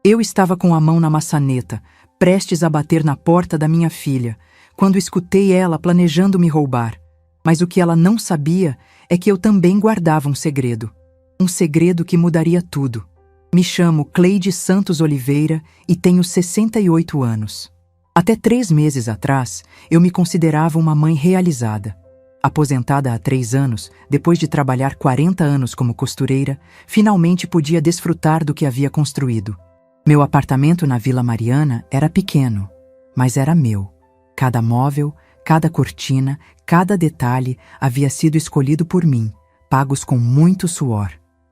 Eu estava com a mão na maçaneta, prestes a bater na porta da minha filha, quando escutei ela planejando me roubar. Mas o que ela não sabia é que eu também guardava um segredo. Um segredo que mudaria tudo. Me chamo Cleide Santos Oliveira e tenho 68 anos. Até 3 meses atrás, eu me considerava uma mãe realizada. Aposentada há 3 anos, depois de trabalhar 40 anos como costureira, finalmente podia desfrutar do que havia construído. Meu apartamento na Vila Mariana era pequeno, mas era meu. Cada móvel, cada cortina, cada detalhe havia sido escolhido por mim, pagos com muito suor.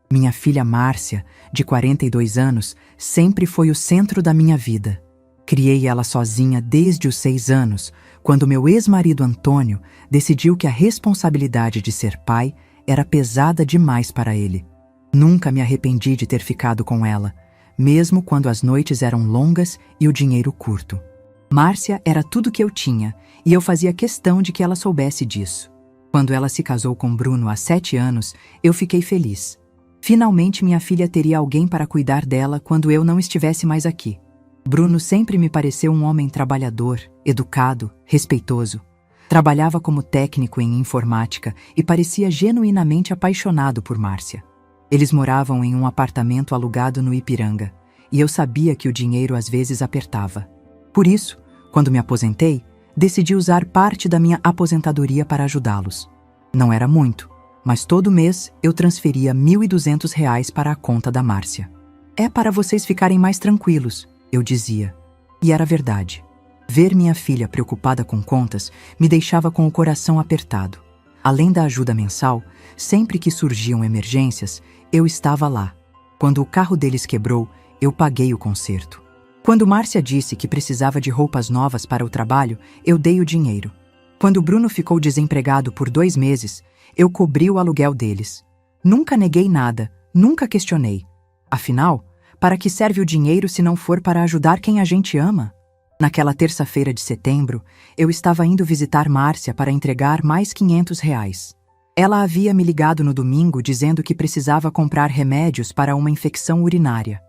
Minha filha Márcia, de 42 anos, sempre foi o centro da minha vida. Criei ela sozinha desde os 6 anos, quando meu ex-marido Antônio decidiu que a responsabilidade de ser pai era pesada demais para ele. Nunca me arrependi de ter ficado com ela, mesmo quando as noites eram longas e o dinheiro curto. Márcia era tudo que eu tinha, e eu fazia questão de que ela soubesse disso. Quando ela se casou com Bruno há 7 anos, eu fiquei feliz. Finalmente minha filha teria alguém para cuidar dela quando eu não estivesse mais aqui. Bruno sempre me pareceu um homem trabalhador, educado, respeitoso. Trabalhava como técnico em informática e parecia genuinamente apaixonado por Márcia. Eles moravam em um apartamento alugado no Ipiranga, e eu sabia que o dinheiro às vezes apertava. Por isso, quando me aposentei, decidi usar parte da minha aposentadoria para ajudá-los. Não era muito, mas todo mês eu transferia R$ 1.200 para a conta da Márcia. É para vocês ficarem mais tranquilos, eu dizia. E era verdade. Ver minha filha preocupada com contas me deixava com o coração apertado. Além da ajuda mensal, sempre que surgiam emergências, eu estava lá. Quando o carro deles quebrou, eu paguei o conserto. Quando Márcia disse que precisava de roupas novas para o trabalho, eu dei o dinheiro. Quando Bruno ficou desempregado por 2 meses, eu cobri o aluguel deles. Nunca neguei nada, nunca questionei. Afinal, para que serve o dinheiro se não for para ajudar quem a gente ama? Naquela terça-feira de setembro, eu estava indo visitar Márcia para entregar mais R$ 500. Ela havia me ligado no domingo dizendo que precisava comprar remédios para uma infecção urinária.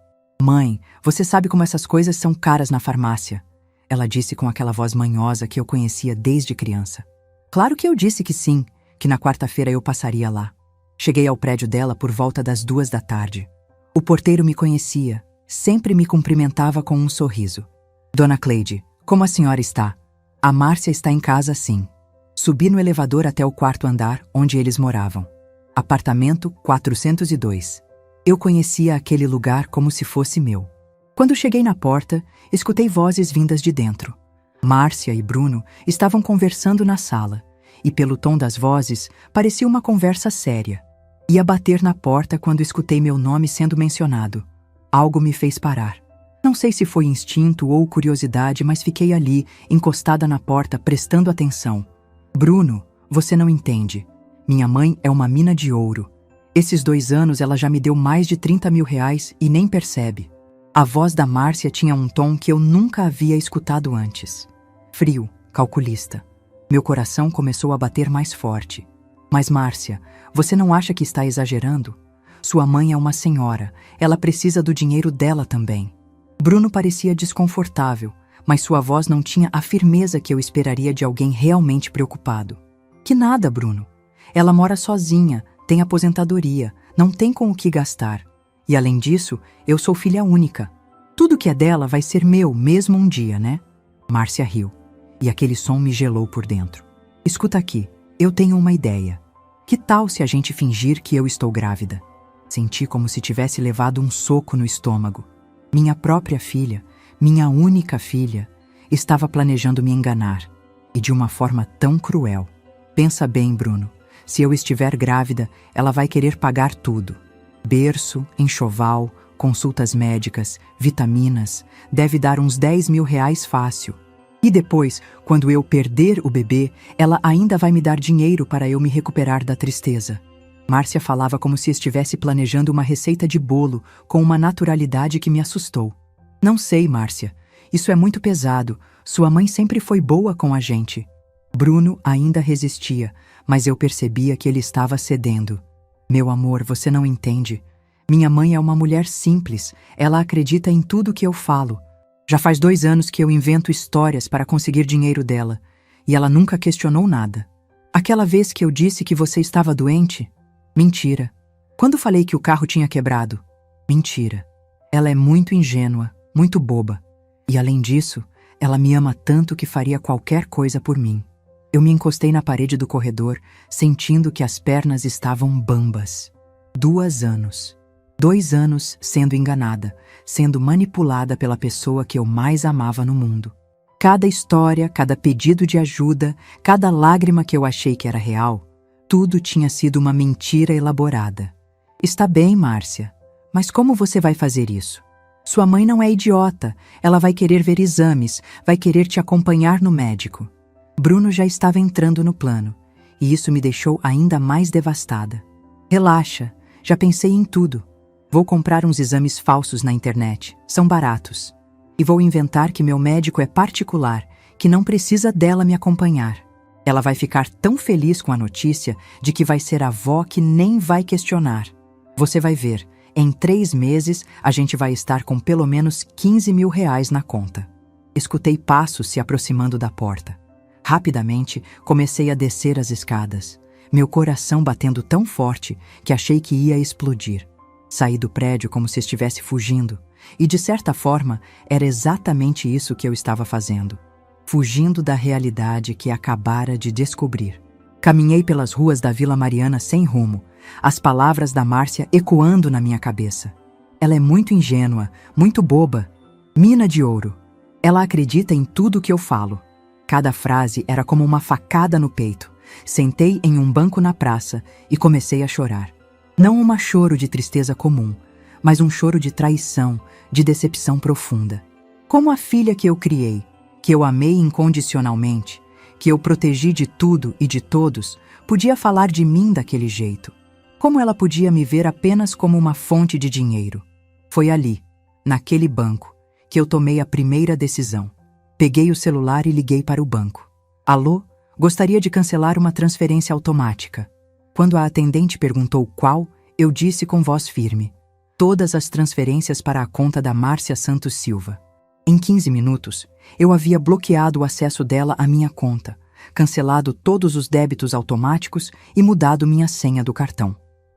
Mãe, você sabe como essas coisas são caras na farmácia, ela disse com aquela voz manhosa que eu conhecia desde criança. Claro que eu disse que sim, que na quarta-feira eu passaria lá. Cheguei ao prédio dela por volta das 2 da tarde. O porteiro me conhecia, sempre me cumprimentava com um sorriso. Dona Cleide, como a senhora está? A Márcia está em casa, sim. Subi no elevador até o 4º andar, onde eles moravam. Apartamento 402. Eu conhecia aquele lugar como se fosse meu. Quando cheguei na porta, escutei vozes vindas de dentro. Márcia e Bruno estavam conversando na sala, e pelo tom das vozes, parecia uma conversa séria. Ia bater na porta quando escutei meu nome sendo mencionado. Algo me fez parar. Não sei se foi instinto ou curiosidade, mas fiquei ali, encostada na porta, prestando atenção. Bruno, você não entende. Minha mãe é uma mina de ouro. Esses 2 anos ela já me deu mais de R$ 30 mil e nem percebe. A voz da Márcia tinha um tom que eu nunca havia escutado antes. Frio, calculista. Meu coração começou a bater mais forte. Mas Márcia, você não acha que está exagerando? Sua mãe é uma senhora, ela precisa do dinheiro dela também. Bruno parecia desconfortável, mas sua voz não tinha a firmeza que eu esperaria de alguém realmente preocupado. Que nada, Bruno. Ela mora sozinha, tem aposentadoria, não tem com o que gastar. E além disso, eu sou filha única. Tudo que é dela vai ser meu mesmo um dia, né? Márcia riu, e aquele som me gelou por dentro. Escuta aqui, eu tenho uma ideia. Que tal se a gente fingir que eu estou grávida? Senti como se tivesse levado um soco no estômago. Minha própria filha, minha única filha, estava planejando me enganar, e de uma forma tão cruel. Pensa bem, Bruno, se eu estiver grávida, ela vai querer pagar tudo. Berço, enxoval, consultas médicas, vitaminas, deve dar uns R$ 10 mil fácil. E depois, quando eu perder o bebê, ela ainda vai me dar dinheiro para eu me recuperar da tristeza. Márcia falava como se estivesse planejando uma receita de bolo com uma naturalidade que me assustou. Não sei, Márcia. Isso é muito pesado. Sua mãe sempre foi boa com a gente. Bruno ainda resistia, mas eu percebia que ele estava cedendo. Meu amor, você não entende. Minha mãe é uma mulher simples, ela acredita em tudo que eu falo. Já faz 2 anos que eu invento histórias para conseguir dinheiro dela, e ela nunca questionou nada. Aquela vez que eu disse que você estava doente? Mentira. Quando falei que o carro tinha quebrado? Mentira. Ela é muito ingênua, muito boba. E além disso, ela me ama tanto que faria qualquer coisa por mim. Eu me encostei na parede do corredor, sentindo que as pernas estavam bambas. 2 anos. 2 anos sendo enganada, sendo manipulada pela pessoa que eu mais amava no mundo. Cada história, cada pedido de ajuda, cada lágrima que eu achei que era real, tudo tinha sido uma mentira elaborada. Está bem, Márcia, mas como você vai fazer isso? Sua mãe não é idiota, ela vai querer ver exames, vai querer te acompanhar no médico. Bruno já estava entrando no plano, e isso me deixou ainda mais devastada. Relaxa, já pensei em tudo. Vou comprar uns exames falsos na internet, são baratos. E vou inventar que meu médico é particular, que não precisa dela me acompanhar. Ela vai ficar tão feliz com a notícia de que vai ser a avó que nem vai questionar. Você vai ver, em 3 meses a gente vai estar com pelo menos 15 mil reais na conta. Escutei passos se aproximando da porta. Rapidamente comecei a descer as escadas, meu coração batendo tão forte que achei que ia explodir. Saí do prédio como se estivesse fugindo, e de certa forma era exatamente isso que eu estava fazendo. Fugindo da realidade que acabara de descobrir. Caminhei pelas ruas da Vila Mariana sem rumo, as palavras da Márcia ecoando na minha cabeça. Ela é muito ingênua, muito boba, mina de ouro. Ela acredita em tudo que eu falo. Cada frase era como uma facada no peito. Sentei em um banco na praça e comecei a chorar. Não um choro de tristeza comum, mas um choro de traição, de decepção profunda. Como a filha que eu criei, que eu amei incondicionalmente, que eu protegi de tudo e de todos, podia falar de mim daquele jeito? Como ela podia me ver apenas como uma fonte de dinheiro? Foi ali, naquele banco, que eu tomei a primeira decisão. Peguei o celular e liguei para o banco. Alô? Gostaria de cancelar uma transferência automática. Quando a atendente perguntou qual, eu disse com voz firme: todas as transferências para a conta da Márcia Santos Silva. Em 15 minutos, eu havia bloqueado o acesso dela à minha conta, cancelado todos os débitos automáticos e mudado minha senha do cartão.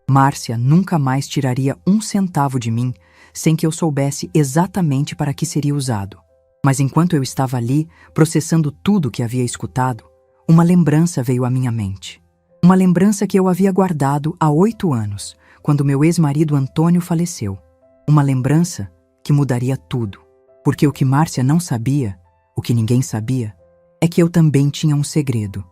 Márcia nunca mais tiraria 1 centavo de mim sem que eu soubesse exatamente para que seria usado. Mas enquanto eu estava ali, processando tudo que havia escutado, uma lembrança veio à minha mente. Uma lembrança que eu havia guardado há 8 anos, quando meu ex-marido Antônio faleceu. Uma lembrança que mudaria tudo. Porque o que Márcia não sabia, o que ninguém sabia, é que eu também tinha um segredo.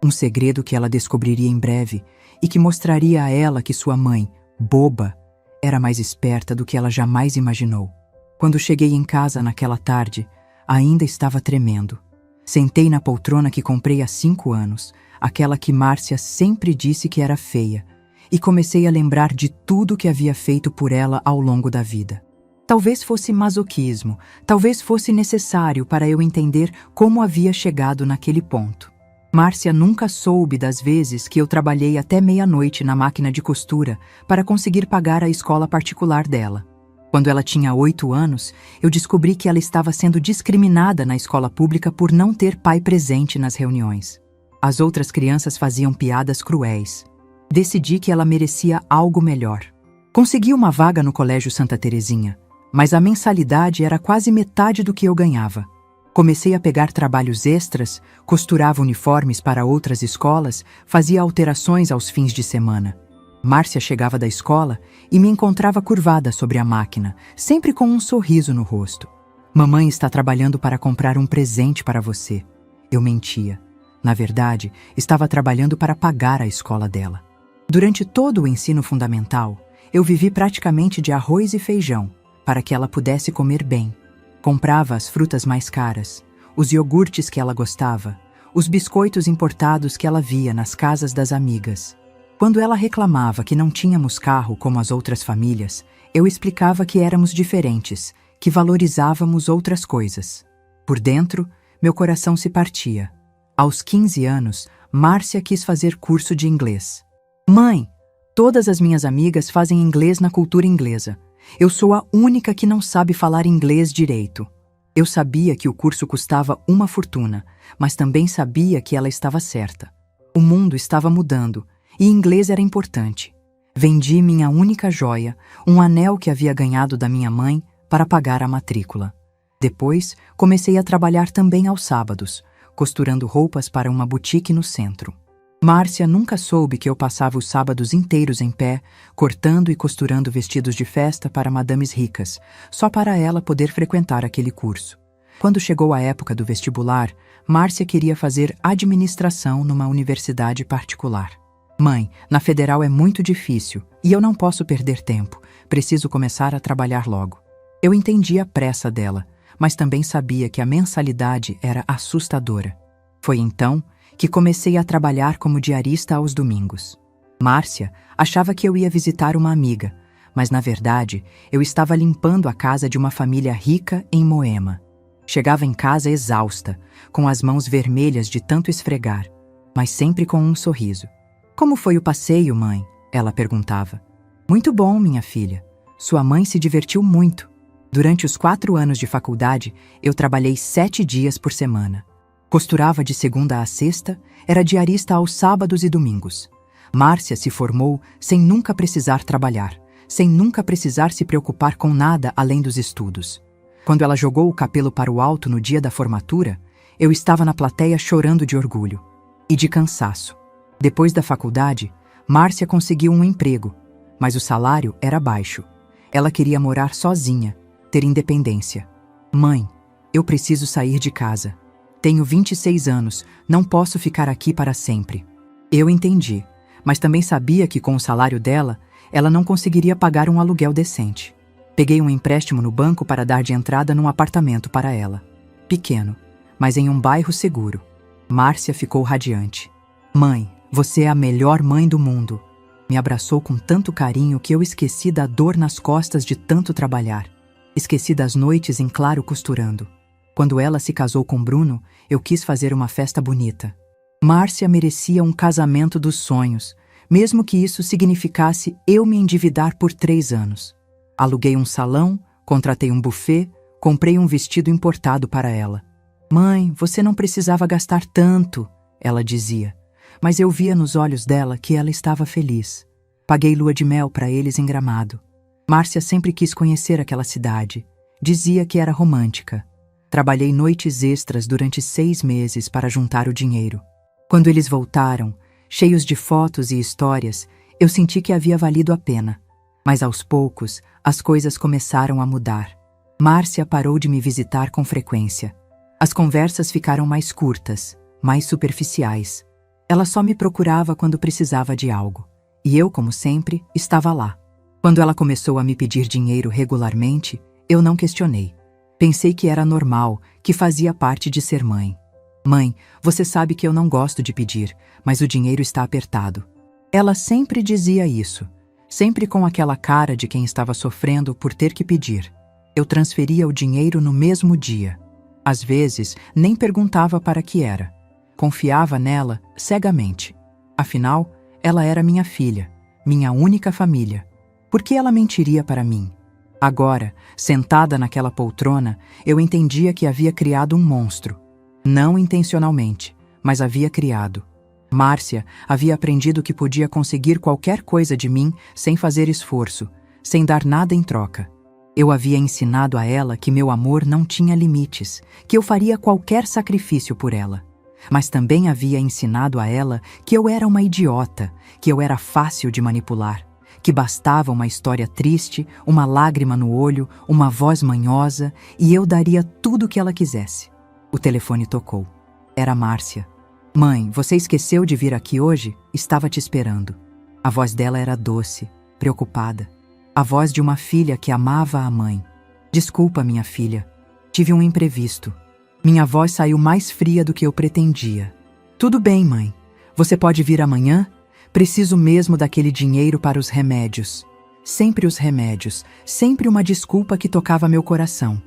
Um segredo que ela descobriria em breve e que mostraria a ela que sua mãe, boba, era mais esperta do que ela jamais imaginou. Quando cheguei em casa naquela tarde, ainda estava tremendo. Sentei na poltrona que comprei há 5 anos, aquela que Márcia sempre disse que era feia, e comecei a lembrar de tudo que havia feito por ela ao longo da vida. Talvez fosse masoquismo, talvez fosse necessário para eu entender como havia chegado naquele ponto. Márcia nunca soube das vezes que eu trabalhei até meia-noite na máquina de costura para conseguir pagar a escola particular dela. Quando ela tinha 8 anos, eu descobri que ela estava sendo discriminada na escola pública por não ter pai presente nas reuniões. As outras crianças faziam piadas cruéis. Decidi que ela merecia algo melhor. Consegui uma vaga no Colégio Santa Terezinha, mas a mensalidade era quase metade do que eu ganhava. Comecei a pegar trabalhos extras, costurava uniformes para outras escolas, fazia alterações aos fins de semana. Márcia chegava da escola e me encontrava curvada sobre a máquina, sempre com um sorriso no rosto. Mamãe está trabalhando para comprar um presente para você. Eu mentia. Na verdade, estava trabalhando para pagar a escola dela. Durante todo o ensino fundamental, eu vivi praticamente de arroz e feijão, para que ela pudesse comer bem. Comprava as frutas mais caras, os iogurtes que ela gostava, os biscoitos importados que ela via nas casas das amigas. Quando ela reclamava que não tínhamos carro como as outras famílias, eu explicava que éramos diferentes, que valorizávamos outras coisas. Por dentro, meu coração se partia. Aos 15 anos, Márcia quis fazer curso de inglês. Mãe, Todas as minhas amigas fazem inglês na cultura inglesa. Eu sou a única que não sabe falar inglês direito. Eu sabia que o curso custava uma fortuna, mas também sabia que ela estava certa. O mundo estava mudando e inglês era importante. Vendi minha única joia, um anel que havia ganhado da minha mãe, para pagar a matrícula. Depois, comecei a trabalhar também aos sábados, costurando roupas para uma boutique no centro. Márcia nunca soube que eu passava os sábados inteiros em pé, cortando e costurando vestidos de festa para madames ricas, só para ela poder frequentar aquele curso. Quando chegou a época do vestibular, Márcia queria fazer administração numa universidade particular. Mãe, na federal é muito difícil e eu não posso perder tempo, preciso começar a trabalhar logo. Eu entendi a pressa dela, mas também sabia que a mensalidade era assustadora. Foi então que comecei a trabalhar como diarista aos domingos. Márcia achava que eu ia visitar uma amiga, mas na verdade eu estava limpando a casa de uma família rica em Moema. Chegava em casa exausta, com as mãos vermelhas de tanto esfregar, mas sempre com um sorriso. Como foi o passeio, mãe? Ela perguntava. Muito bom, minha filha. Sua mãe se divertiu muito. Durante os 4 anos de faculdade, eu trabalhei 7 dias por semana. Costurava de segunda a sexta, era diarista aos sábados e domingos. Márcia se formou sem nunca precisar trabalhar, sem nunca precisar se preocupar com nada além dos estudos. Quando ela jogou o capelo para o alto no dia da formatura, eu estava na plateia chorando de orgulho e de cansaço. Depois da faculdade, Márcia conseguiu um emprego, mas o salário era baixo. Ela queria morar sozinha, ter independência. Mãe, eu preciso sair de casa. Tenho 26 anos, não posso ficar aqui para sempre. Eu entendi, mas também sabia que com o salário dela, ela não conseguiria pagar um aluguel decente. Peguei um empréstimo no banco para dar de entrada num apartamento para ela. Pequeno, mas em um bairro seguro. Márcia ficou radiante. Mãe, você é a melhor mãe do mundo. Me abraçou com tanto carinho que eu esqueci da dor nas costas de tanto trabalhar. Esqueci das noites em claro costurando. Quando ela se casou com Bruno, eu quis fazer uma festa bonita. Márcia merecia um casamento dos sonhos, mesmo que isso significasse eu me endividar por 3 anos. Aluguei um salão, contratei um buffet, comprei um vestido importado para ela. Mãe, você não precisava gastar tanto, ela dizia, mas eu via nos olhos dela que ela estava feliz. Paguei lua de mel para eles em Gramado. Márcia sempre quis conhecer aquela cidade. Dizia que era romântica. Trabalhei noites extras durante 6 meses para juntar o dinheiro. Quando eles voltaram, cheios de fotos e histórias, eu senti que havia valido a pena. Mas aos poucos, as coisas começaram a mudar. Márcia parou de me visitar com frequência. As conversas ficaram mais curtas, mais superficiais. Ela só me procurava quando precisava de algo. E eu, como sempre, estava lá. Quando ela começou a me pedir dinheiro regularmente, eu não questionei. Pensei que era normal, que fazia parte de ser mãe. Mãe, você sabe que eu não gosto de pedir, mas o dinheiro está apertado. Ela sempre dizia isso, sempre com aquela cara de quem estava sofrendo por ter que pedir. Eu transferia o dinheiro no mesmo dia. Às vezes, nem perguntava para que era. Confiava nela cegamente. Afinal, ela era minha filha, minha única família. Por que ela mentiria para mim? Agora, sentada naquela poltrona, eu entendia que havia criado um monstro. Não intencionalmente, mas havia criado. Márcia havia aprendido que podia conseguir qualquer coisa de mim sem fazer esforço, sem dar nada em troca. Eu havia ensinado a ela que meu amor não tinha limites, que eu faria qualquer sacrifício por ela. Mas também havia ensinado a ela que eu era uma idiota, que eu era fácil de manipular. Que bastava uma história triste, uma lágrima no olho, uma voz manhosa, e eu daria tudo o que ela quisesse. O telefone tocou. Era Márcia. Mãe, você esqueceu de vir aqui hoje? Estava te esperando. A voz dela era doce, preocupada. A voz de uma filha que amava a mãe. Desculpa, minha filha. Tive um imprevisto. Minha voz saiu mais fria do que eu pretendia. Tudo bem, mãe. Você pode vir amanhã? Preciso mesmo daquele dinheiro para os remédios. Sempre os remédios, sempre uma desculpa que tocava meu coração.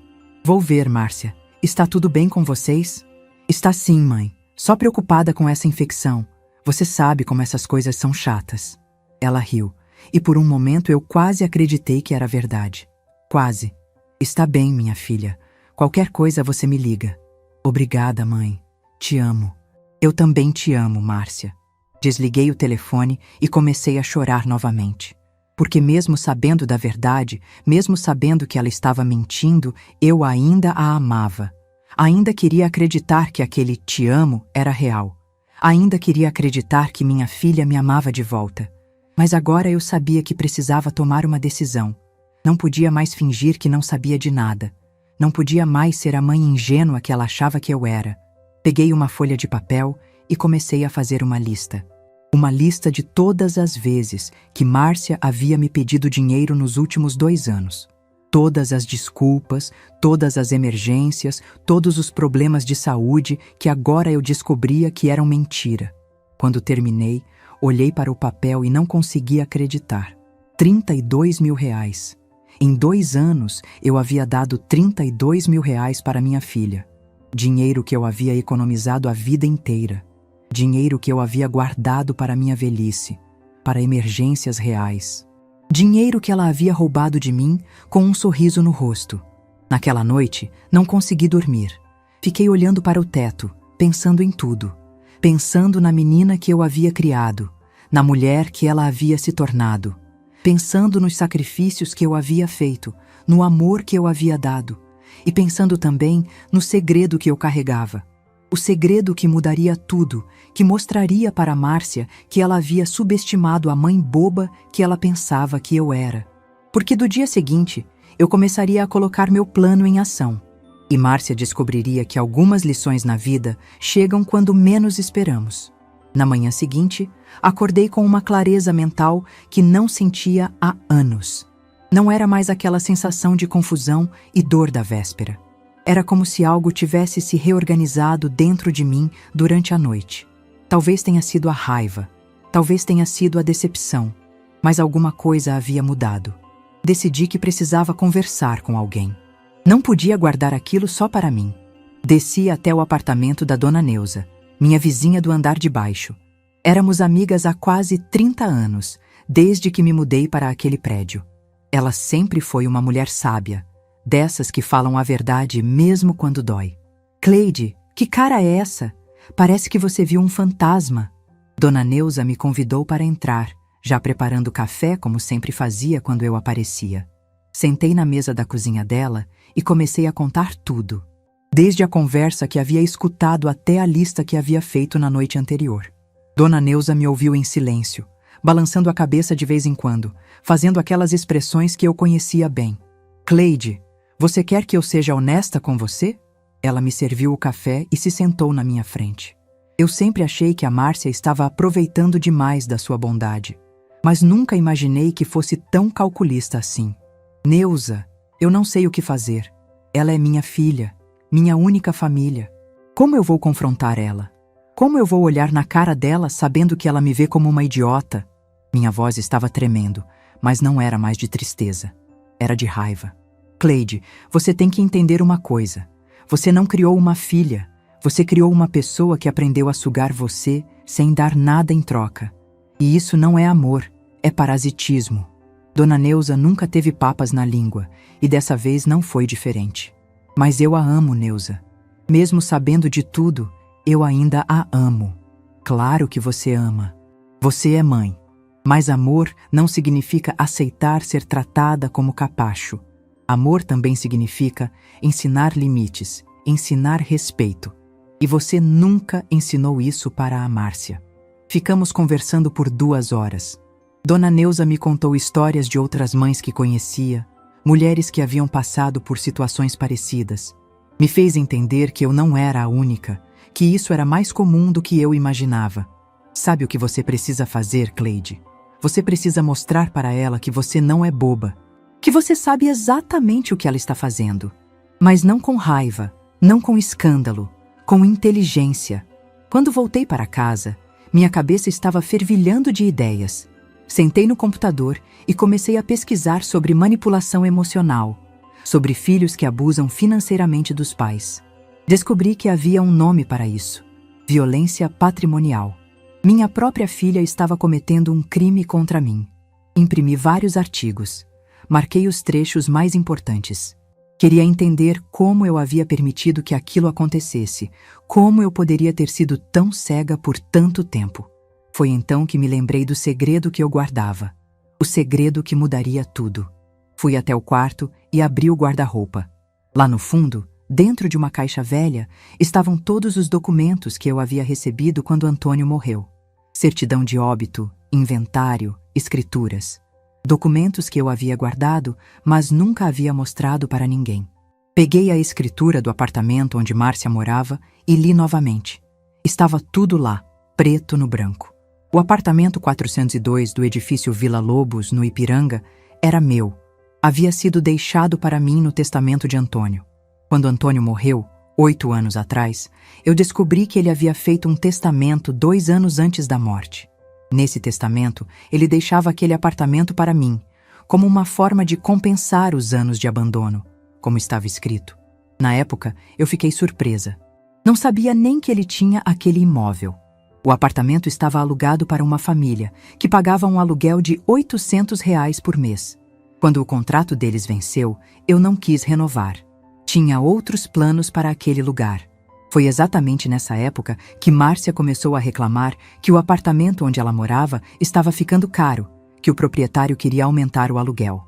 Vou ver, Márcia. Está tudo bem com vocês? Está sim, mãe. Só preocupada com essa infecção. Você sabe como essas coisas são chatas. Ela riu, E por um momento eu quase acreditei que era verdade. Quase. Está bem, minha filha. Qualquer coisa você me liga. Obrigada, mãe. Te amo. Eu também te amo, Márcia. Desliguei o telefone e comecei a chorar novamente. Porque mesmo sabendo da verdade, mesmo sabendo que ela estava mentindo, eu ainda a amava. Ainda queria acreditar que aquele te amo era real. Ainda queria acreditar que minha filha me amava de volta. Mas agora eu sabia que precisava tomar uma decisão. Não podia mais fingir que não sabia de nada. Não podia mais ser a mãe ingênua que ela achava que eu era. Peguei uma folha de papel e comecei a fazer uma lista. Uma lista de todas as vezes que Márcia havia me pedido dinheiro nos últimos 2 anos. Todas as desculpas, todas as emergências, todos os problemas de saúde que agora eu descobria que eram mentira. Quando terminei, olhei para o papel e não conseguia acreditar. 32 mil reais. Em 2 anos, eu havia dado 32 mil reais para minha filha. Dinheiro que eu havia economizado a vida inteira. Dinheiro que eu havia guardado para minha velhice, para emergências reais. Dinheiro que ela havia roubado de mim com um sorriso no rosto. Naquela noite, não consegui dormir. Fiquei olhando para o teto, pensando em tudo. Pensando na menina que eu havia criado, na mulher que ela havia se tornado. Pensando nos sacrifícios que eu havia feito, no amor que eu havia dado. E pensando também no segredo que eu carregava. O segredo que mudaria tudo, que mostraria para Márcia que ela havia subestimado a mãe boba que ela pensava que eu era. Porque do dia seguinte, eu começaria a colocar meu plano em ação. E Márcia descobriria que algumas lições na vida chegam quando menos esperamos. Na manhã seguinte, acordei com uma clareza mental que não sentia há anos. Não era mais aquela sensação de confusão e dor da véspera. Era como se algo tivesse se reorganizado dentro de mim durante a noite. Talvez tenha sido a raiva, talvez tenha sido a decepção, mas alguma coisa havia mudado. Decidi que precisava conversar com alguém. Não podia guardar aquilo só para mim. Desci até o apartamento da Dona Neuza, minha vizinha do andar de baixo. Éramos amigas há quase 30 anos, desde que me mudei para aquele prédio. Ela sempre foi uma mulher sábia, dessas que falam a verdade mesmo quando dói. Cleide, que cara é essa? Parece que você viu um fantasma. Dona Neuza me convidou para entrar, já preparando café como sempre fazia quando eu aparecia. Sentei na mesa da cozinha dela e comecei a contar tudo. Desde a conversa que havia escutado até a lista que havia feito na noite anterior. Dona Neuza me ouviu em silêncio, balançando a cabeça de vez em quando, fazendo aquelas expressões que eu conhecia bem. Cleide, você quer que eu seja honesta com você? Ela me serviu o café e se sentou na minha frente. Eu sempre achei que a Márcia estava aproveitando demais da sua bondade, mas nunca imaginei que fosse tão calculista assim. Neuza, eu não sei o que fazer. Ela é minha filha, minha única família. Como eu vou confrontar ela? Como eu vou olhar na cara dela sabendo que ela me vê como uma idiota? Minha voz estava tremendo, mas não era mais de tristeza. Era de raiva. Cleide, você tem que entender uma coisa. Você não criou uma filha. Você criou uma pessoa que aprendeu a sugar você sem dar nada em troca. E isso não é amor, é parasitismo. Dona Neuza nunca teve papas na língua, e dessa vez não foi diferente. Mas eu a amo, Neuza. Mesmo sabendo de tudo, eu ainda a amo. Claro que você ama. Você é mãe. Mas amor não significa aceitar ser tratada como capacho. Amor também significa ensinar limites, ensinar respeito. E você nunca ensinou isso para a Márcia. Ficamos conversando por 2 horas. Dona Neuza me contou histórias de outras mães que conhecia, mulheres que haviam passado por situações parecidas. Me fez entender que eu não era a única, que isso era mais comum do que eu imaginava. Sabe o que você precisa fazer, Cleide? Você precisa mostrar para ela que você não é boba, que você sabe exatamente o que ela está fazendo. Mas não com raiva, não com escândalo, com inteligência. Quando voltei para casa, minha cabeça estava fervilhando de ideias. Sentei no computador e comecei a pesquisar sobre manipulação emocional, sobre filhos que abusam financeiramente dos pais. Descobri que havia um nome para isso: violência patrimonial. Minha própria filha estava cometendo um crime contra mim. Imprimi vários artigos. Marquei os trechos mais importantes. Queria entender como eu havia permitido que aquilo acontecesse, como eu poderia ter sido tão cega por tanto tempo. Foi então que me lembrei do segredo que eu guardava. O segredo que mudaria tudo. Fui até o quarto e abri o guarda-roupa. Lá no fundo, dentro de uma caixa velha, estavam todos os documentos que eu havia recebido quando Antônio morreu. Certidão de óbito, inventário, escrituras. Documentos que eu havia guardado, mas nunca havia mostrado para ninguém. Peguei a escritura do apartamento onde Márcia morava e li novamente. Estava tudo lá, preto no branco. O apartamento 402 do edifício Vila Lobos, no Ipiranga, era meu. Havia sido deixado para mim no testamento de Antônio. Quando Antônio morreu, 8 anos atrás, eu descobri que ele havia feito um testamento 2 anos antes da morte. Nesse testamento, ele deixava aquele apartamento para mim, como uma forma de compensar os anos de abandono, como estava escrito. Na época, eu fiquei surpresa. Não sabia nem que ele tinha aquele imóvel. O apartamento estava alugado para uma família, que pagava um aluguel de R$ 800 por mês. Quando o contrato deles venceu, eu não quis renovar. Tinha outros planos para aquele lugar. Foi exatamente nessa época que Márcia começou a reclamar que o apartamento onde ela morava estava ficando caro, que o proprietário queria aumentar o aluguel.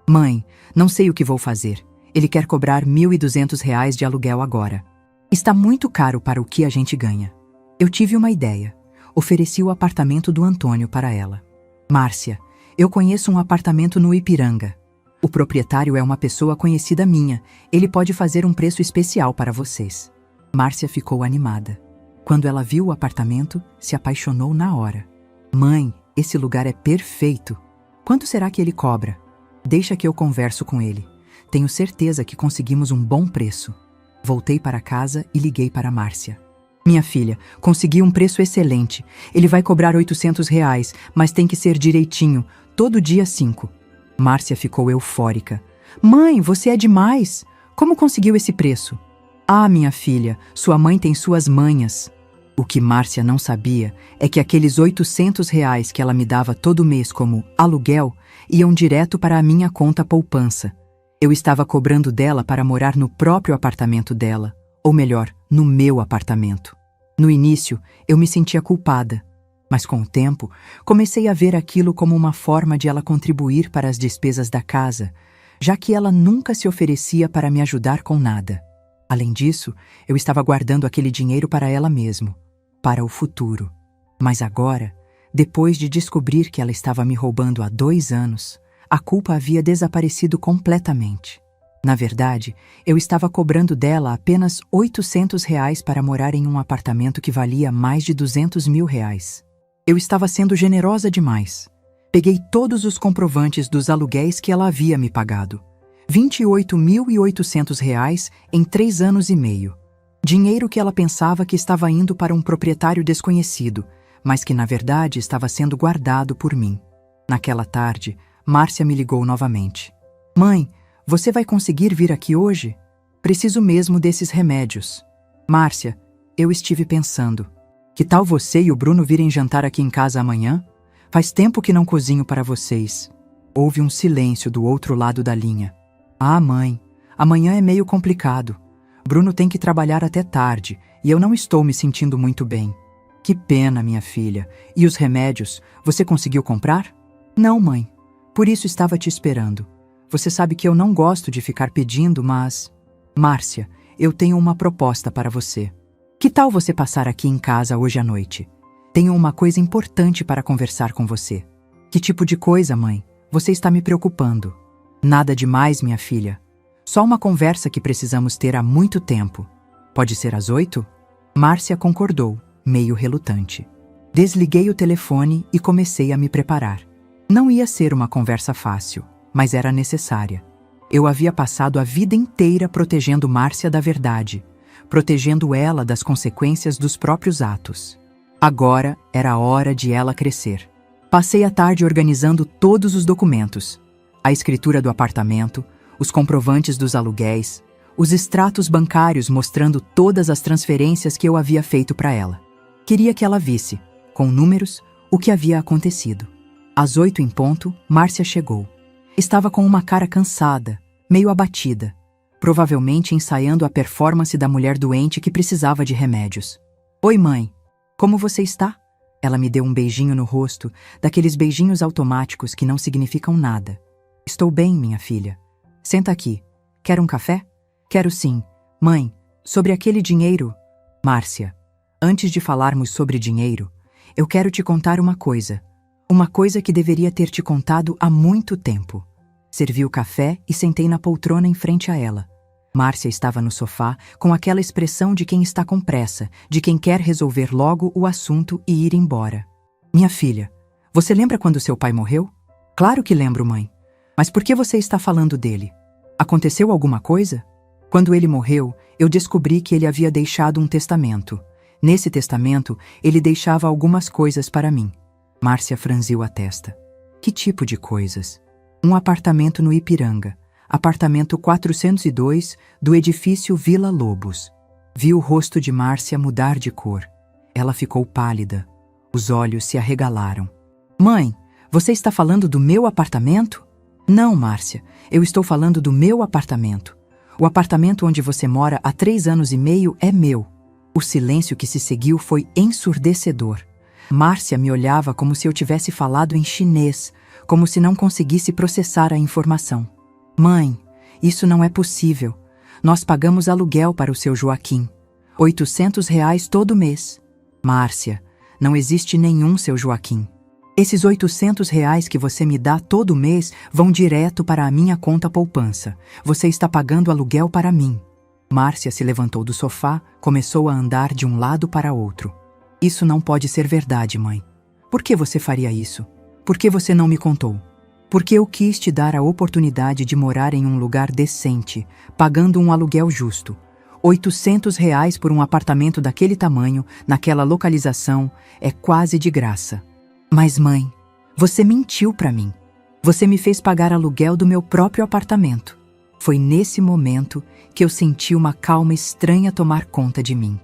Mãe, não sei o que vou fazer. Ele quer cobrar R$ 1.200 de aluguel agora. Está muito caro para o que a gente ganha. Eu tive uma ideia. Ofereci o apartamento do Antônio para ela. Márcia, eu conheço um apartamento no Ipiranga. O proprietário é uma pessoa conhecida minha. Ele pode fazer um preço especial para vocês. Márcia ficou animada. Quando ela viu o apartamento, se apaixonou na hora. Mãe, esse lugar é perfeito. Quanto será que ele cobra? Deixa que eu converso com ele. Tenho certeza que conseguimos um bom preço. Voltei para casa e liguei para Márcia. Minha filha, consegui um preço excelente. Ele vai cobrar R$ 800, mas tem que ser direitinho, todo dia 5. Márcia ficou eufórica. Mãe, você é demais! Como conseguiu esse preço? Ah, minha filha, sua mãe tem suas manhas. O que Márcia não sabia é que aqueles R$ 800 que ela me dava todo mês como aluguel iam direto para a minha conta poupança. Eu estava cobrando dela para morar no próprio apartamento dela, ou melhor, no meu apartamento. No início, eu me sentia culpada, mas com o tempo, comecei a ver aquilo como uma forma de ela contribuir para as despesas da casa, já que ela nunca se oferecia para me ajudar com nada. Além disso, eu estava guardando aquele dinheiro para ela mesmo, para o futuro. Mas agora, depois de descobrir que ela estava me roubando há 2 anos, a culpa havia desaparecido completamente. Na verdade, eu estava cobrando dela apenas R$ 800 para morar em um apartamento que valia mais de R$ 200 mil. Eu estava sendo generosa demais. Peguei todos os comprovantes dos aluguéis que ela havia me pagado. R$ 28.800 em 3 anos e meio. Dinheiro que ela pensava que estava indo para um proprietário desconhecido, mas que na verdade estava sendo guardado por mim. Naquela tarde, Márcia me ligou novamente. Mãe, você vai conseguir vir aqui hoje? Preciso mesmo desses remédios. Márcia, eu estive pensando. Que tal você e o Bruno virem jantar aqui em casa amanhã? Faz tempo que não cozinho para vocês. Houve um silêncio do outro lado da linha. Ah, mãe, amanhã é meio complicado. Bruno tem que trabalhar até tarde e eu não estou me sentindo muito bem. Que pena, minha filha. E os remédios, você conseguiu comprar? Não, mãe. Por isso estava te esperando. Você sabe que eu não gosto de ficar pedindo, mas... Márcia, eu tenho uma proposta para você. Que tal você passar aqui em casa hoje à noite? Tenho uma coisa importante para conversar com você. Que tipo de coisa, mãe? Você está me preocupando. Nada demais, minha filha. Só uma conversa que precisamos ter há muito tempo. Pode ser às 8? Márcia concordou, meio relutante. Desliguei o telefone e comecei a me preparar. Não ia ser uma conversa fácil, mas era necessária. Eu havia passado a vida inteira protegendo Márcia da verdade, protegendo ela das consequências dos próprios atos. Agora era a hora de ela crescer. Passei a tarde organizando todos os documentos. A escritura do apartamento, os comprovantes dos aluguéis, os extratos bancários mostrando todas as transferências que eu havia feito para ela. Queria que ela visse, com números, o que havia acontecido. Às 8 em ponto, Márcia chegou. Estava com uma cara cansada, meio abatida, provavelmente ensaiando a performance da mulher doente que precisava de remédios. Oi, mãe. Como você está? Ela me deu um beijinho no rosto, daqueles beijinhos automáticos que não significam nada. Estou bem, minha filha. Senta aqui. Quer um café? Quero sim. Mãe, sobre aquele dinheiro... Márcia, antes de falarmos sobre dinheiro, eu quero te contar uma coisa. Uma coisa que deveria ter te contado há muito tempo. Servi o café e sentei na poltrona em frente a ela. Márcia estava no sofá com aquela expressão de quem está com pressa, de quem quer resolver logo o assunto e ir embora. Minha filha, você lembra quando seu pai morreu? Claro que lembro, mãe. Mas por que você está falando dele? Aconteceu alguma coisa? Quando ele morreu, eu descobri que ele havia deixado um testamento. Nesse testamento, ele deixava algumas coisas para mim. Márcia franziu a testa. Que tipo de coisas? Um apartamento no Ipiranga, apartamento 402 do edifício Vila Lobos. Vi o rosto de Márcia mudar de cor. Ela ficou pálida. Os olhos se arregalaram. Mãe, você está falando do meu apartamento? Não, Márcia, eu estou falando do meu apartamento. O apartamento onde você mora há 3 anos e meio é meu. O silêncio que se seguiu foi ensurdecedor. Márcia me olhava como se eu tivesse falado em chinês, como se não conseguisse processar a informação. Mãe, isso não é possível. Nós pagamos aluguel para o seu Joaquim. R$ 800 todo mês. Márcia, não existe nenhum seu Joaquim. Esses R$ 800 que você me dá todo mês vão direto para a minha conta poupança. Você está pagando aluguel para mim. Márcia se levantou do sofá, começou a andar de um lado para outro. Isso não pode ser verdade, mãe. Por que você faria isso? Por que você não me contou? Porque eu quis te dar a oportunidade de morar em um lugar decente, pagando um aluguel justo. R$ 800 por um apartamento daquele tamanho, naquela localização, é quase de graça. Mas, mãe, você mentiu para mim. Você me fez pagar aluguel do meu próprio apartamento. Foi nesse momento que eu senti uma calma estranha tomar conta de mim.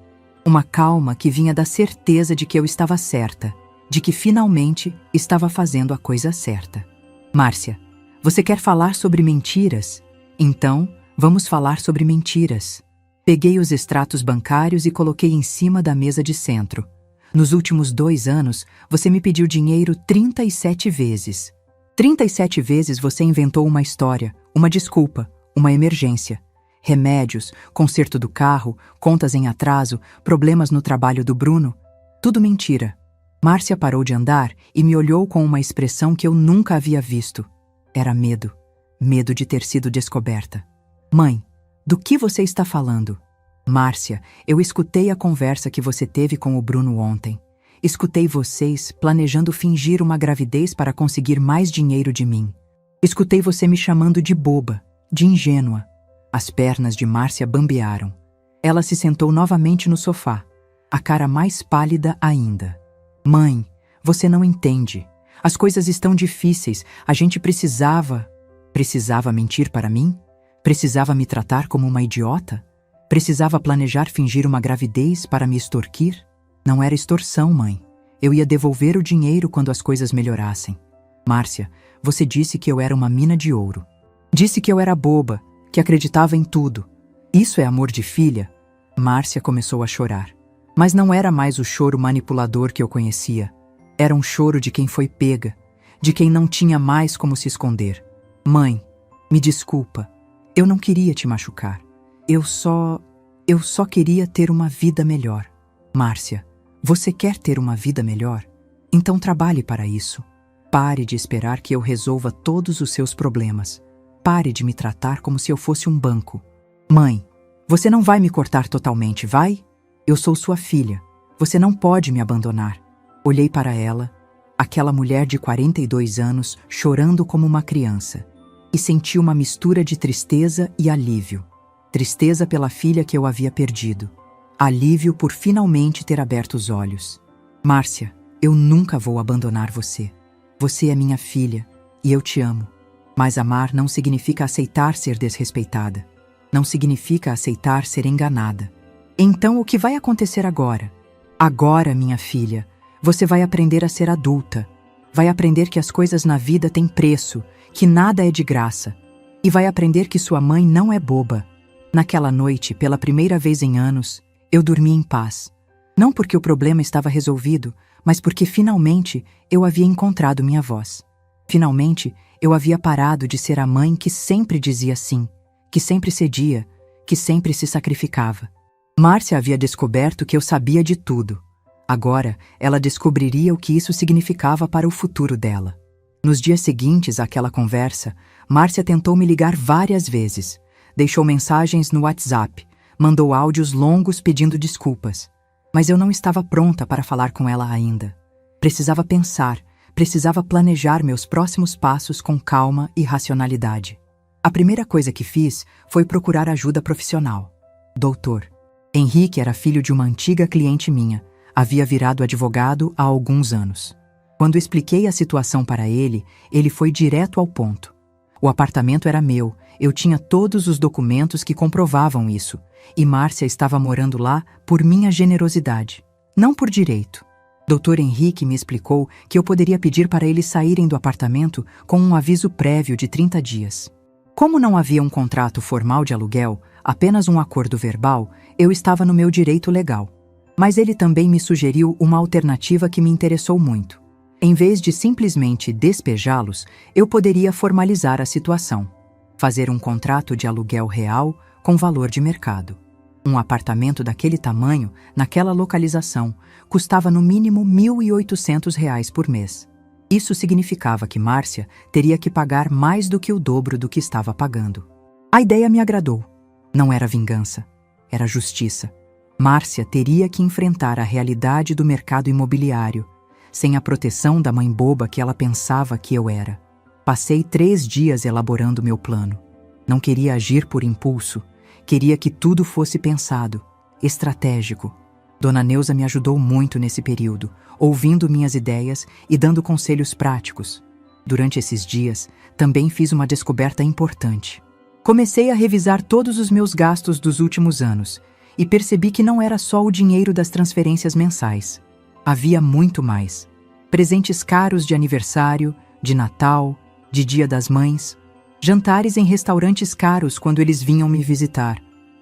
Uma calma que vinha da certeza de que eu estava certa, de que finalmente estava fazendo a coisa certa. Márcia, você quer falar sobre mentiras? Então, vamos falar sobre mentiras. Peguei os extratos bancários e coloquei em cima da mesa de centro. Nos últimos 2 anos, você me pediu dinheiro 37 vezes. 37 vezes você inventou uma história, uma desculpa, uma emergência. Remédios, conserto do carro, contas em atraso, problemas no trabalho do Bruno. Tudo mentira. Márcia parou de andar e me olhou com uma expressão que eu nunca havia visto. Era medo. Medo de ter sido descoberta. Mãe, do que você está falando? Márcia, eu escutei a conversa que você teve com o Bruno ontem. Escutei vocês planejando fingir uma gravidez para conseguir mais dinheiro de mim. Escutei você me chamando de boba, de ingênua. As pernas de Márcia bambearam. Ela se sentou novamente no sofá, a cara mais pálida ainda. Mãe, você não entende. As coisas estão difíceis. A gente precisava... Precisava mentir para mim? Precisava me tratar como uma idiota? Precisava planejar fingir uma gravidez para me extorquir? Não era extorsão, mãe. Eu ia devolver o dinheiro quando as coisas melhorassem. Márcia, você disse que eu era uma mina de ouro. Disse que eu era boba, que acreditava em tudo. Isso é amor de filha? Márcia começou a chorar. Mas não era mais o choro manipulador que eu conhecia. Era um choro de quem foi pega, de quem não tinha mais como se esconder. Mãe, me desculpa. Eu não queria te machucar. Eu só queria ter uma vida melhor. Márcia, você quer ter uma vida melhor? Então trabalhe para isso. Pare de esperar que eu resolva todos os seus problemas. Pare de me tratar como se eu fosse um banco. Mãe, você não vai me cortar totalmente, vai? Eu sou sua filha. Você não pode me abandonar. Olhei para ela, aquela mulher de 42 anos, chorando como uma criança, e senti uma mistura de tristeza e alívio. Tristeza pela filha que eu havia perdido. Alívio por finalmente ter aberto os olhos. Márcia, eu nunca vou abandonar você. Você é minha filha e eu te amo. Mas amar não significa aceitar ser desrespeitada. Não significa aceitar ser enganada. Então o que vai acontecer agora? Agora, minha filha, você vai aprender a ser adulta. Vai aprender que as coisas na vida têm preço, que nada é de graça. E vai aprender que sua mãe não é boba. Naquela noite, pela primeira vez em anos, eu dormi em paz. Não porque o problema estava resolvido, mas porque finalmente eu havia encontrado minha voz. Finalmente, eu havia parado de ser a mãe que sempre dizia sim, que sempre cedia, que sempre se sacrificava. Márcia havia descoberto que eu sabia de tudo. Agora, ela descobriria o que isso significava para o futuro dela. Nos dias seguintes àquela conversa, Márcia tentou me ligar várias vezes. Deixou mensagens no WhatsApp, mandou áudios longos pedindo desculpas. Mas eu não estava pronta para falar com ela ainda. Precisava pensar, precisava planejar meus próximos passos com calma e racionalidade. A primeira coisa que fiz foi procurar ajuda profissional. Doutor. Henrique era filho de uma antiga cliente minha. Havia virado advogado há alguns anos. Quando expliquei a situação para ele, ele foi direto ao ponto. O apartamento era meu, eu tinha todos os documentos que comprovavam isso, e Márcia estava morando lá por minha generosidade, não por direito. Dr. Henrique me explicou que eu poderia pedir para eles saírem do apartamento com um aviso prévio de 30 dias. Como não havia um contrato formal de aluguel, apenas um acordo verbal, eu estava no meu direito legal. Mas ele também me sugeriu uma alternativa que me interessou muito. Em vez de simplesmente despejá-los, eu poderia formalizar a situação. Fazer um contrato de aluguel real com valor de mercado. Um apartamento daquele tamanho, naquela localização, custava no mínimo R$ 1.800 por mês. Isso significava que Márcia teria que pagar mais do que o dobro do que estava pagando. A ideia me agradou. Não era vingança, era justiça. Márcia teria que enfrentar a realidade do mercado imobiliário, sem a proteção da mãe boba que ela pensava que eu era. Passei 3 dias elaborando meu plano. Não queria agir por impulso, queria que tudo fosse pensado, estratégico. Dona Neuza me ajudou muito nesse período, ouvindo minhas ideias e dando conselhos práticos. Durante esses dias, também fiz uma descoberta importante. Comecei a revisar todos os meus gastos dos últimos anos e percebi que não era só o dinheiro das transferências mensais. Havia muito mais. Presentes caros de aniversário, de Natal, de Dia das Mães, jantares em restaurantes caros quando eles vinham me visitar,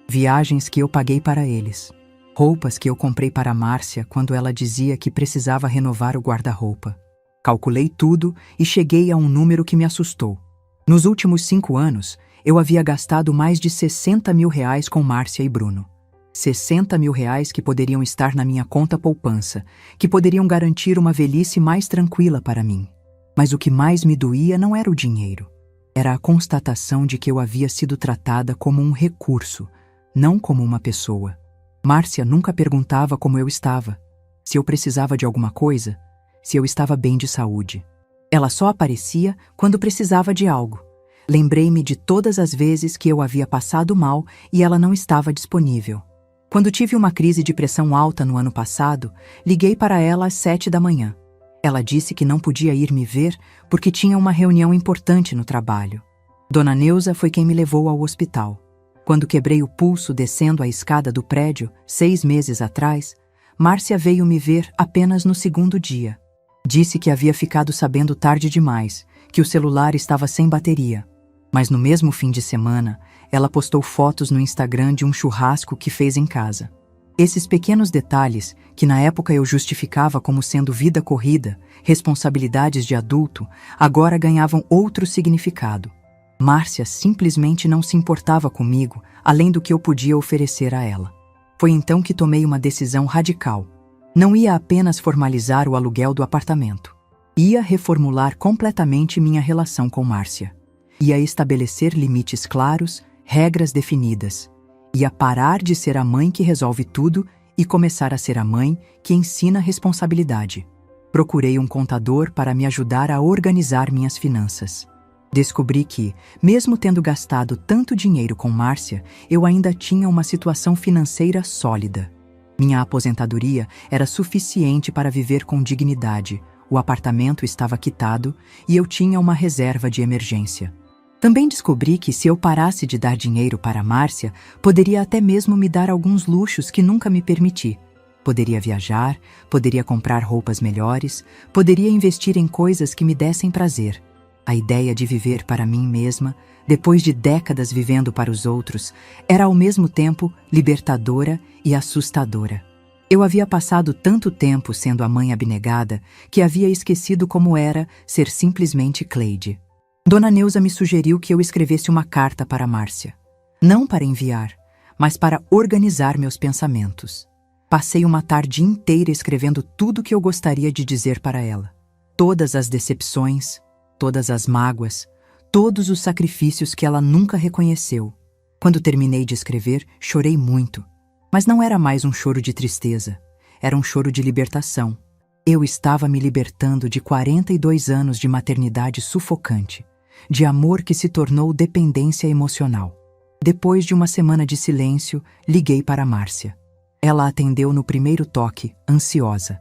viagens que eu paguei para eles, roupas que eu comprei para Márcia quando ela dizia que precisava renovar o guarda-roupa. Calculei tudo e cheguei a um número que me assustou. Nos últimos 5 anos, eu havia gastado mais de R$60 mil com Márcia e Bruno. R$60 mil que poderiam estar na minha conta poupança, que poderiam garantir uma velhice mais tranquila para mim. Mas o que mais me doía não era o dinheiro. Era a constatação de que eu havia sido tratada como um recurso, não como uma pessoa. Márcia nunca perguntava como eu estava, se eu precisava de alguma coisa, se eu estava bem de saúde. Ela só aparecia quando precisava de algo. Lembrei-me de todas as vezes que eu havia passado mal e ela não estava disponível. Quando tive uma crise de pressão alta no ano passado, liguei para ela às 7 da manhã. Ela disse que não podia ir me ver porque tinha uma reunião importante no trabalho. Dona Neuza foi quem me levou ao hospital. Quando quebrei o pulso descendo a escada do prédio, 6 meses atrás, Márcia veio me ver apenas no 2º dia. Disse que havia ficado sabendo tarde demais, que o celular estava sem bateria. Mas no mesmo fim de semana, ela postou fotos no Instagram de um churrasco que fez em casa. Esses pequenos detalhes, que na época eu justificava como sendo vida corrida, responsabilidades de adulto, agora ganhavam outro significado. Márcia simplesmente não se importava comigo, além do que eu podia oferecer a ela. Foi então que tomei uma decisão radical. Não ia apenas formalizar o aluguel do apartamento. Ia reformular completamente minha relação com Márcia. Ia estabelecer limites claros, regras definidas. Ia parar de ser a mãe que resolve tudo e começar a ser a mãe que ensina responsabilidade. Procurei um contador para me ajudar a organizar minhas finanças. Descobri que, mesmo tendo gastado tanto dinheiro com Márcia, eu ainda tinha uma situação financeira sólida. Minha aposentadoria era suficiente para viver com dignidade, o apartamento estava quitado e eu tinha uma reserva de emergência. Também descobri que se eu parasse de dar dinheiro para Márcia, poderia até mesmo me dar alguns luxos que nunca me permiti. Poderia viajar, poderia comprar roupas melhores, poderia investir em coisas que me dessem prazer. A ideia de viver para mim mesma, depois de décadas vivendo para os outros, era ao mesmo tempo libertadora e assustadora. Eu havia passado tanto tempo sendo a mãe abnegada que havia esquecido como era ser simplesmente Cleide. Dona Neuza me sugeriu que eu escrevesse uma carta para Márcia. Não para enviar, mas para organizar meus pensamentos. Passei uma tarde inteira escrevendo tudo o que eu gostaria de dizer para ela. Todas as decepções, todas as mágoas, todos os sacrifícios que ela nunca reconheceu. Quando terminei de escrever, chorei muito. Mas não era mais um choro de tristeza, era um choro de libertação. Eu estava me libertando de 42 anos de maternidade sufocante, de amor que se tornou dependência emocional. Depois de uma semana de silêncio, liguei para Márcia. Ela atendeu no primeiro toque, ansiosa.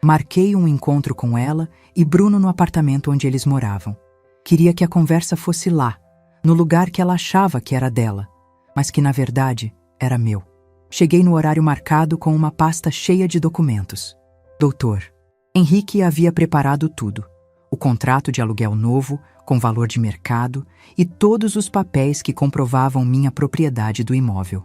Marquei um encontro com ela e Bruno no apartamento onde eles moravam. Queria que a conversa fosse lá, no lugar que ela achava que era dela, mas que na verdade era meu. Cheguei no horário marcado com uma pasta cheia de documentos. Doutor, Henrique havia preparado tudo. O contrato de aluguel novo, com valor de mercado, e todos os papéis que comprovavam minha propriedade do imóvel.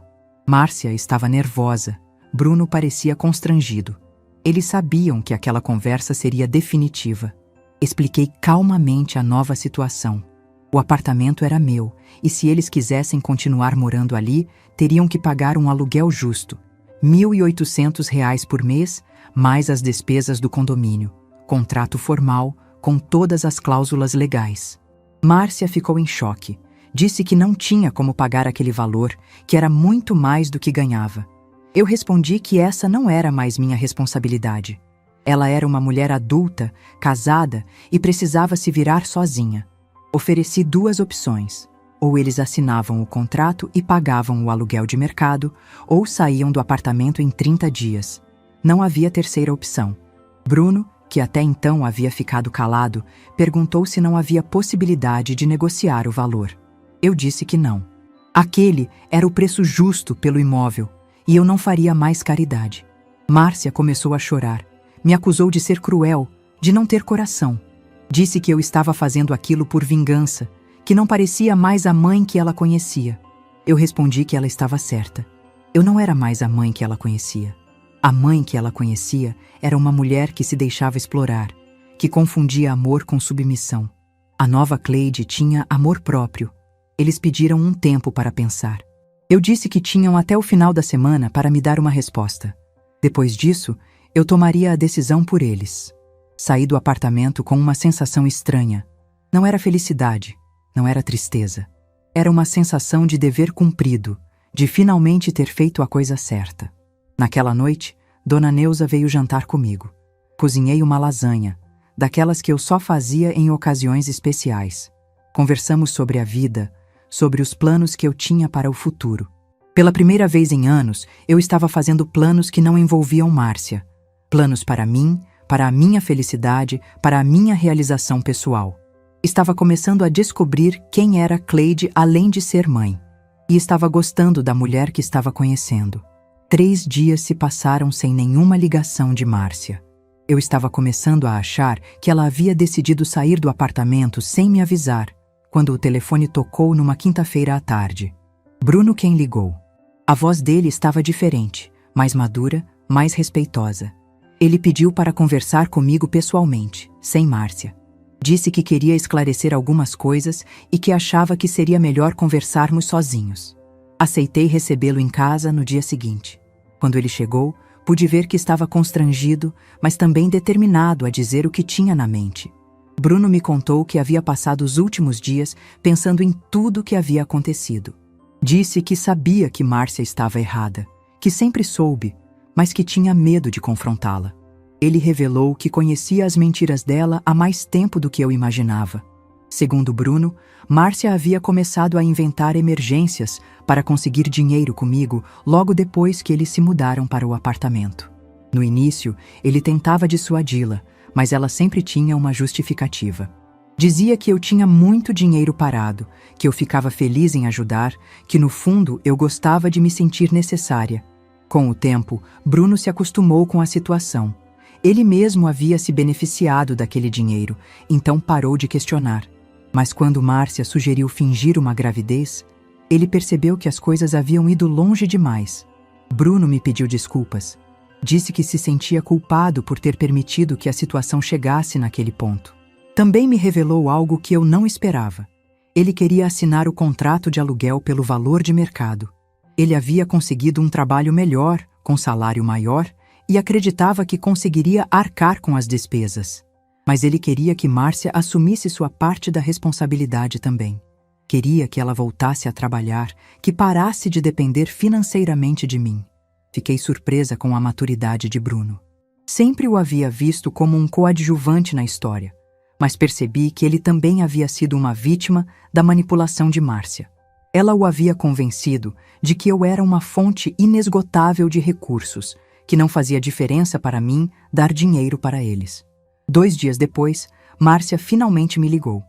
Márcia estava nervosa. Bruno parecia constrangido. Eles sabiam que aquela conversa seria definitiva. Expliquei calmamente a nova situação. O apartamento era meu, e se eles quisessem continuar morando ali, teriam que pagar um aluguel justo, R$ 1.800 por mês, mais as despesas do condomínio. Contrato formal, com todas as cláusulas legais. Márcia ficou em choque. Disse que não tinha como pagar aquele valor, que era muito mais do que ganhava. Eu respondi que essa não era mais minha responsabilidade. Ela era uma mulher adulta, casada e precisava se virar sozinha. Ofereci 2 opções. Ou eles assinavam o contrato e pagavam o aluguel de mercado, ou saíam do apartamento em 30 dias. Não havia terceira opção. Bruno, que até então havia ficado calado, perguntou se não havia possibilidade de negociar o valor. Eu disse que não. Aquele era o preço justo pelo imóvel, e eu não faria mais caridade. Márcia começou a chorar. Me acusou de ser cruel, de não ter coração. Disse que eu estava fazendo aquilo por vingança, que não parecia mais a mãe que ela conhecia. Eu respondi que ela estava certa. Eu não era mais a mãe que ela conhecia. A mãe que ela conhecia era uma mulher que se deixava explorar, que confundia amor com submissão. A nova Cleide tinha amor próprio. Eles pediram um tempo para pensar. Eu disse que tinham até o final da semana para me dar uma resposta. Depois disso, eu tomaria a decisão por eles. Saí do apartamento com uma sensação estranha. Não era felicidade, não era tristeza. Era uma sensação de dever cumprido, de finalmente ter feito a coisa certa. Naquela noite, Dona Neuza veio jantar comigo. Cozinhei uma lasanha, daquelas que eu só fazia em ocasiões especiais. Conversamos sobre a vida, sobre os planos que eu tinha para o futuro. Pela primeira vez em anos, eu estava fazendo planos que não envolviam Márcia. Planos para mim, para a minha felicidade, para a minha realização pessoal. Estava começando a descobrir quem era Cleide além de ser mãe. E estava gostando da mulher que estava conhecendo. 3 dias se passaram sem nenhuma ligação de Márcia. Eu estava começando a achar que ela havia decidido sair do apartamento sem me avisar, quando o telefone tocou numa quinta-feira à tarde. Bruno quem ligou. A voz dele estava diferente, mais madura, mais respeitosa. Ele pediu para conversar comigo pessoalmente, sem Márcia. Disse que queria esclarecer algumas coisas e que achava que seria melhor conversarmos sozinhos. Aceitei recebê-lo em casa no dia seguinte. Quando ele chegou, pude ver que estava constrangido, mas também determinado a dizer o que tinha na mente. Bruno me contou que havia passado os últimos dias pensando em tudo o que havia acontecido. Disse que sabia que Márcia estava errada, que sempre soube, mas que tinha medo de confrontá-la. Ele revelou que conhecia as mentiras dela há mais tempo do que eu imaginava. Segundo Bruno, Márcia havia começado a inventar emergências para conseguir dinheiro comigo logo depois que eles se mudaram para o apartamento. No início, ele tentava dissuadi-la, mas ela sempre tinha uma justificativa. Dizia que eu tinha muito dinheiro parado, que eu ficava feliz em ajudar, que no fundo eu gostava de me sentir necessária. Com o tempo, Bruno se acostumou com a situação. Ele mesmo havia se beneficiado daquele dinheiro, então parou de questionar. Mas quando Márcia sugeriu fingir uma gravidez, ele percebeu que as coisas haviam ido longe demais. Bruno me pediu desculpas. Disse que se sentia culpado por ter permitido que a situação chegasse naquele ponto. Também me revelou algo que eu não esperava. Ele queria assinar o contrato de aluguel pelo valor de mercado. Ele havia conseguido um trabalho melhor, com salário maior, e acreditava que conseguiria arcar com as despesas. Mas ele queria que Márcia assumisse sua parte da responsabilidade também. Queria que ela voltasse a trabalhar, que parasse de depender financeiramente de mim. Fiquei surpresa com a maturidade de Bruno. Sempre o havia visto como um coadjuvante na história, mas percebi que ele também havia sido uma vítima da manipulação de Márcia. Ela o havia convencido de que eu era uma fonte inesgotável de recursos, que não fazia diferença para mim dar dinheiro para eles. 2 dias depois, Márcia finalmente me ligou.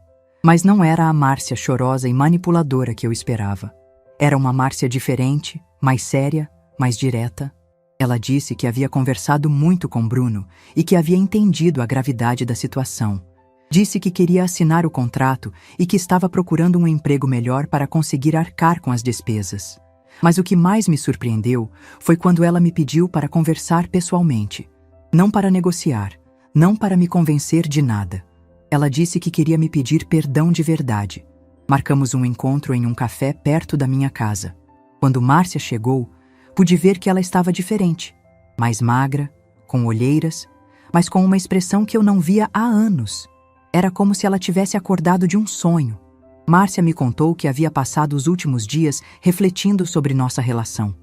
Mas não era a Márcia chorosa e manipuladora que eu esperava. Era uma Márcia diferente, mais séria, mais direta. Ela disse que havia conversado muito com Bruno e que havia entendido a gravidade da situação. Disse que queria assinar o contrato e que estava procurando um emprego melhor para conseguir arcar com as despesas. Mas o que mais me surpreendeu foi quando ela me pediu para conversar pessoalmente. Não para negociar, não para me convencer de nada. Ela disse que queria me pedir perdão de verdade. Marcamos um encontro em um café perto da minha casa. Quando Márcia chegou, pude ver que ela estava diferente. Mais magra, com olheiras, mas com uma expressão que eu não via há anos. Era como se ela tivesse acordado de um sonho. Márcia me contou que havia passado os últimos dias refletindo sobre nossa relação.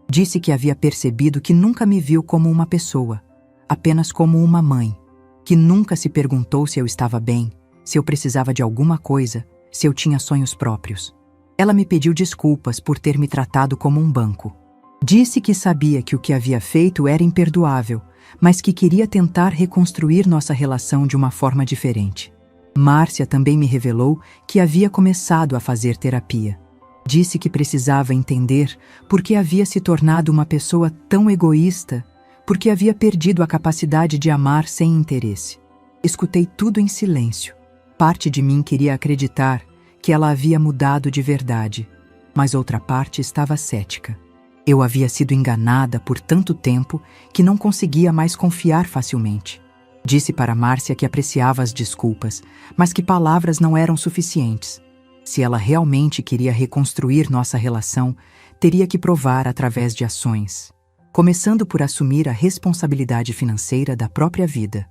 Disse que havia percebido que nunca me viu como uma pessoa, apenas como uma mãe, que nunca se perguntou se eu estava bem, se eu precisava de alguma coisa, se eu tinha sonhos próprios. Ela me pediu desculpas por ter me tratado como um banco. Disse que sabia que o que havia feito era imperdoável, mas que queria tentar reconstruir nossa relação de uma forma diferente. Márcia também me revelou que havia começado a fazer terapia. Disse que precisava entender por que havia se tornado uma pessoa tão egoísta, porque havia perdido a capacidade de amar sem interesse. Escutei tudo em silêncio. Parte de mim queria acreditar que ela havia mudado de verdade, mas outra parte estava cética. Eu havia sido enganada por tanto tempo que não conseguia mais confiar facilmente. Disse para Márcia que apreciava as desculpas, mas que palavras não eram suficientes. Se ela realmente queria reconstruir nossa relação, teria que provar através de ações. Começando por assumir a responsabilidade financeira da própria vida.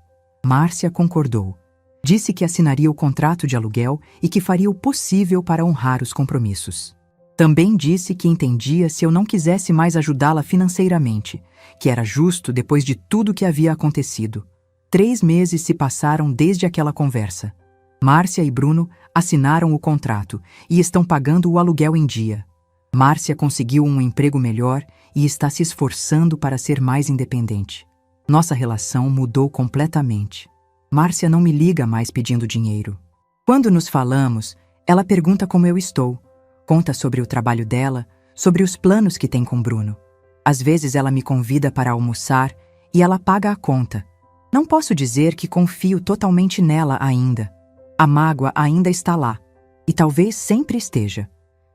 Márcia concordou. Disse que assinaria o contrato de aluguel e que faria o possível para honrar os compromissos. Também disse que entendia se eu não quisesse mais ajudá-la financeiramente, que era justo depois de tudo que havia acontecido. 3 meses se passaram desde aquela conversa. Márcia e Bruno assinaram o contrato e estão pagando o aluguel em dia. Márcia conseguiu um emprego melhor e está se esforçando para ser mais independente. Nossa relação mudou completamente. Márcia não me liga mais pedindo dinheiro. Quando nos falamos, ela pergunta como eu estou. Conta sobre o trabalho dela, sobre os planos que tem com Bruno. Às vezes ela me convida para almoçar e ela paga a conta. Não posso dizer que confio totalmente nela ainda. A mágoa ainda está lá, e talvez sempre esteja.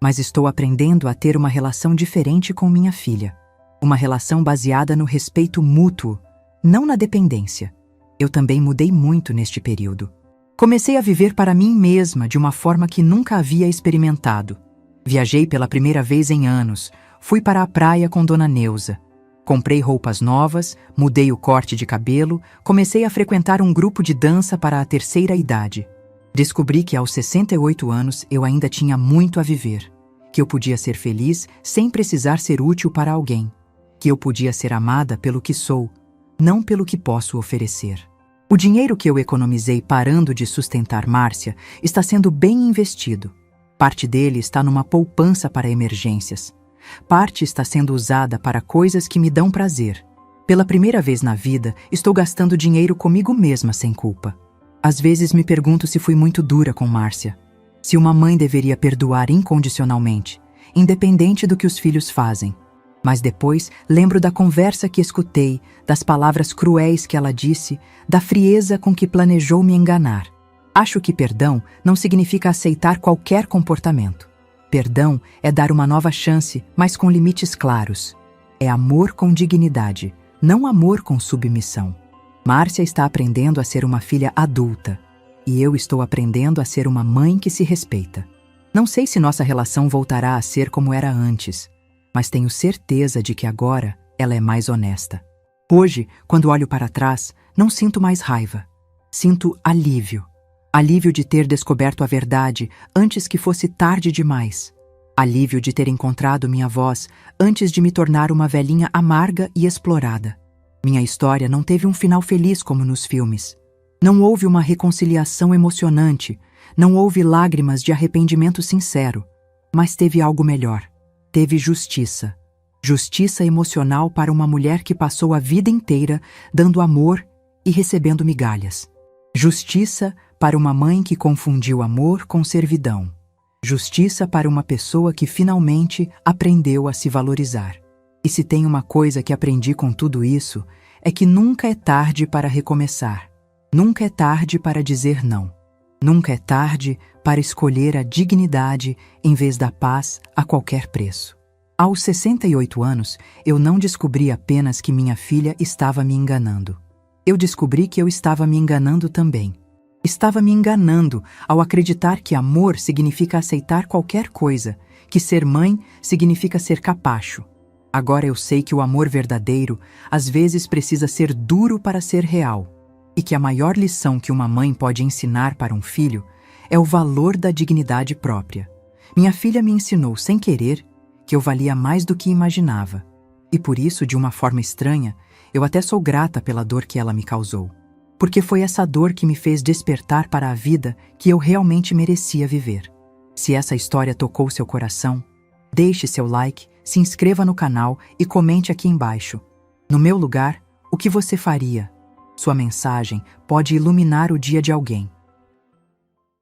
Mas estou aprendendo a ter uma relação diferente com minha filha. Uma relação baseada no respeito mútuo, não na dependência. Eu também mudei muito neste período. Comecei a viver para mim mesma de uma forma que nunca havia experimentado. Viajei pela primeira vez em anos, fui para a praia com Dona Neuza. Comprei roupas novas, mudei o corte de cabelo, comecei a frequentar um grupo de dança para a terceira idade. Descobri que aos 68 anos eu ainda tinha muito a viver, que eu podia ser feliz sem precisar ser útil para alguém, que eu podia ser amada pelo que sou, não pelo que posso oferecer. O dinheiro que eu economizei parando de sustentar Márcia está sendo bem investido. Parte dele está numa poupança para emergências. Parte está sendo usada para coisas que me dão prazer. Pela primeira vez na vida, estou gastando dinheiro comigo mesma sem culpa. Às vezes me pergunto se fui muito dura com Márcia. Se uma mãe deveria perdoar incondicionalmente, independente do que os filhos fazem. Mas depois lembro da conversa que escutei, das palavras cruéis que ela disse, da frieza com que planejou me enganar. Acho que perdão não significa aceitar qualquer comportamento. Perdão é dar uma nova chance, mas com limites claros. É amor com dignidade, não amor com submissão. Márcia está aprendendo a ser uma filha adulta, e eu estou aprendendo a ser uma mãe que se respeita. Não sei se nossa relação voltará a ser como era antes, mas tenho certeza de que agora ela é mais honesta. Hoje, quando olho para trás, não sinto mais raiva. Sinto alívio. Alívio de ter descoberto a verdade antes que fosse tarde demais. Alívio de ter encontrado minha voz antes de me tornar uma velhinha amarga e explorada. Minha história não teve um final feliz como nos filmes. Não houve uma reconciliação emocionante, não houve lágrimas de arrependimento sincero, mas teve algo melhor. Teve justiça. Justiça emocional para uma mulher que passou a vida inteira dando amor e recebendo migalhas. Justiça para uma mãe que confundiu amor com servidão. Justiça para uma pessoa que finalmente aprendeu a se valorizar. E se tem uma coisa que aprendi com tudo isso, é que nunca é tarde para recomeçar. Nunca é tarde para dizer não. Nunca é tarde para escolher a dignidade em vez da paz a qualquer preço. Aos 68 anos, eu não descobri apenas que minha filha estava me enganando. Eu descobri que eu estava me enganando também. Estava me enganando ao acreditar que amor significa aceitar qualquer coisa, que ser mãe significa ser capacho. Agora eu sei que o amor verdadeiro às vezes precisa ser duro para ser real, e que a maior lição que uma mãe pode ensinar para um filho é o valor da dignidade própria. Minha filha me ensinou, sem querer, que eu valia mais do que imaginava, e por isso, de uma forma estranha, eu até sou grata pela dor que ela me causou, porque foi essa dor que me fez despertar para a vida que eu realmente merecia viver. Se essa história tocou seu coração, deixe seu like, se inscreva no canal e comente aqui embaixo. No meu lugar, o que você faria? Sua mensagem pode iluminar o dia de alguém.